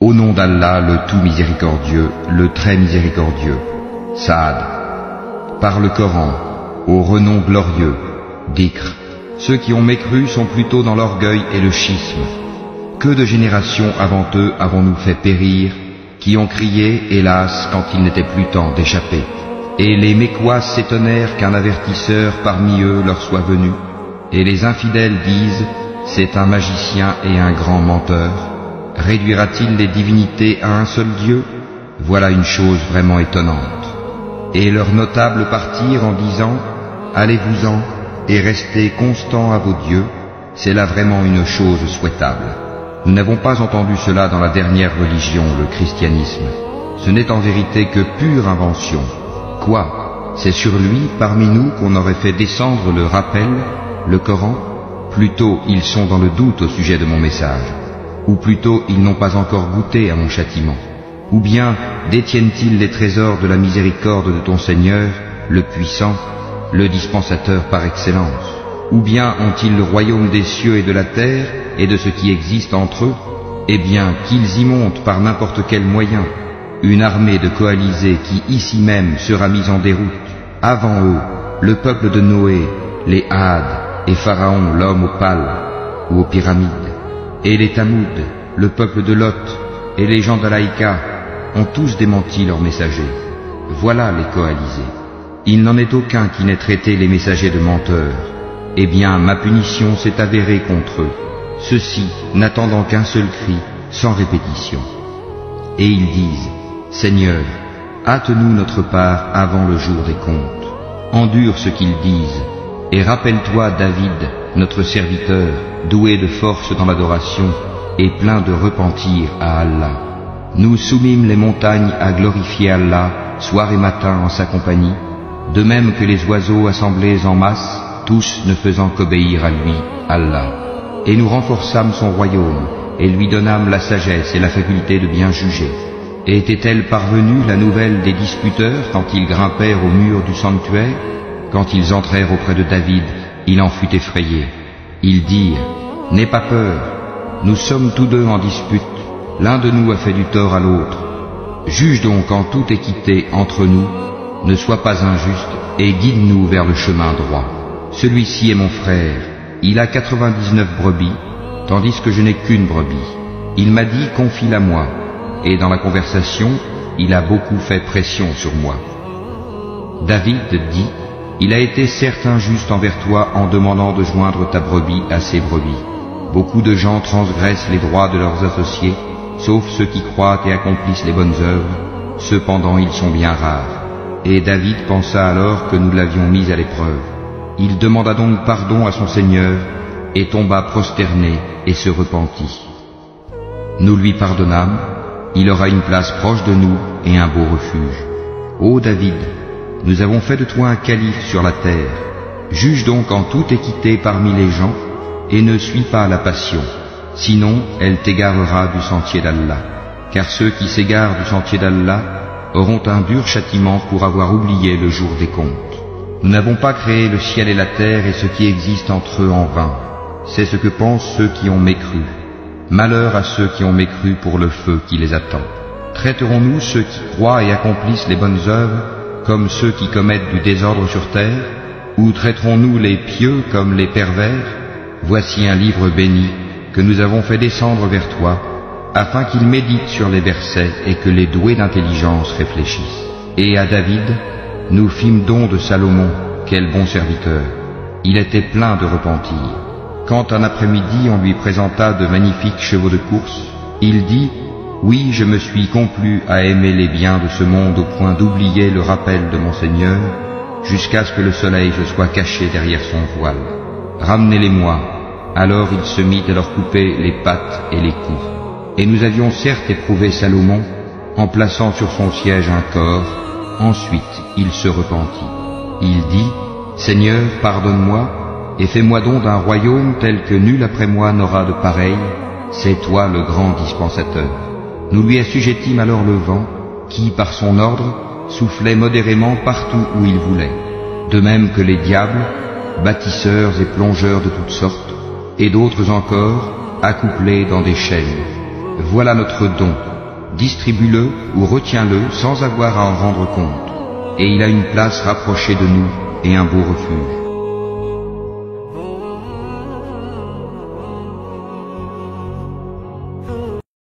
Au nom d'Allah, le tout miséricordieux, le très miséricordieux. Saad. Par le Coran, au renom glorieux. Dhikr. Ceux qui ont mécru sont plutôt dans l'orgueil et le schisme. Que de générations avant eux avons-nous fait périr, qui ont crié, hélas, quand il n'était plus temps d'échapper. Et les Mécois s'étonnèrent qu'un avertisseur parmi eux leur soit venu. Et les infidèles disent, c'est un magicien et un grand menteur. Réduira-t-il les divinités à un seul Dieu? Voilà une chose vraiment étonnante. Et leurs notables partirent en disant, allez-vous-en et restez constants à vos dieux, c'est là vraiment une chose souhaitable. Nous n'avons pas entendu cela dans la dernière religion, le christianisme. Ce n'est en vérité que pure invention. Quoi? C'est sur lui, parmi nous, qu'on aurait fait descendre le rappel, le Coran? Plutôt, ils sont dans le doute au sujet de mon message. Ou plutôt, ils n'ont pas encore goûté à mon châtiment. Ou bien, détiennent-ils les trésors de la miséricorde de ton Seigneur, le puissant, le dispensateur par excellence? Ou bien ont-ils le royaume des cieux et de la terre, et de ce qui existe entre eux? Eh bien, qu'ils y montent par n'importe quel moyen, une armée de coalisés qui ici même sera mise en déroute. Avant eux, le peuple de Noé, les Hades, et Pharaon, l'homme aux pales, ou aux pyramides, et les Tamoud, le peuple de Lot, et les gens de l'Aïka, ont tous démenti leurs messagers. Voilà les coalisés. Il n'en est aucun qui n'ait traité les messagers de menteurs. Eh bien, ma punition s'est avérée contre eux, ceux-ci n'attendant qu'un seul cri, sans répétition. Et ils disent, Seigneur, hâte-nous notre part avant le jour des comptes. Endure ce qu'ils disent, et rappelle-toi David, notre serviteur, doué de force dans l'adoration, et plein de repentir à Allah. Nous soumîmes les montagnes à glorifier Allah, soir et matin en sa compagnie, de même que les oiseaux assemblés en masse, tous ne faisant qu'obéir à lui, Allah. Et nous renforçâmes son royaume, et lui donnâmes la sagesse et la faculté de bien juger. Et était-elle parvenue la nouvelle des disputeurs quand ils grimpèrent au mur du sanctuaire? Quand ils entrèrent auprès de David, il en fut effrayé. Ils dirent, n'aie pas peur, nous sommes tous deux en dispute, l'un de nous a fait du tort à l'autre. Juge donc en toute équité entre nous, ne sois pas injuste, et guide-nous vers le chemin droit. Celui-ci est mon frère, il a 99 brebis, tandis que je n'ai qu'une brebis. Il m'a dit, confie-la moi, et dans la conversation, il a beaucoup fait pression sur moi. David dit, il a été certes injuste envers toi en demandant de joindre ta brebis à ses brebis. Beaucoup de gens transgressent les droits de leurs associés, sauf ceux qui croient et accomplissent les bonnes œuvres, cependant ils sont bien rares. Et David pensa alors que nous l'avions mis à l'épreuve. Il demanda donc pardon à son Seigneur, et tomba prosterné et se repentit. Nous lui pardonnâmes, il aura une place proche de nous et un beau refuge. Ô David, nous avons fait de toi un calife sur la terre. Juge donc en toute équité parmi les gens, et ne suis pas la passion, sinon elle t'égarera du sentier d'Allah. Car ceux qui s'égarent du sentier d'Allah auront un dur châtiment pour avoir oublié le jour des comptes. Nous n'avons pas créé le ciel et la terre et ce qui existe entre eux en vain. C'est ce que pensent ceux qui ont mécru. Malheur à ceux qui ont mécru pour le feu qui les attend. Traiterons-nous ceux qui croient et accomplissent les bonnes œuvres comme ceux qui commettent du désordre sur terre, ou traiterons-nous les pieux comme les pervers? Voici un livre béni que nous avons fait descendre vers toi, afin qu'il médite sur les versets et que les doués d'intelligence réfléchissent. Et à David, nous fîmes don de Salomon, quel bon serviteur. Il était plein de repentir. Quand un après-midi on lui présenta de magnifiques chevaux de course, il dit, oui, je me suis complu à aimer les biens de ce monde au point d'oublier le rappel de mon Seigneur, jusqu'à ce que le soleil se soit caché derrière son voile. Ramenez-les-moi. Alors il se mit à leur couper les pattes et les coups. Et nous avions certes éprouvé Salomon, en plaçant sur son siège un corps, ensuite il se repentit. Il dit, Seigneur, pardonne-moi, et fais-moi don d'un royaume tel que nul après moi n'aura de pareil, c'est toi le grand dispensateur. Nous lui assujettîmes alors le vent, qui, par son ordre, soufflait modérément partout où il voulait, de même que les diables, bâtisseurs et plongeurs de toutes sortes, et d'autres encore, accouplés dans des chaînes. Voilà notre don, distribue-le ou retiens-le sans avoir à en rendre compte. Et il a une place rapprochée de nous et un beau refuge.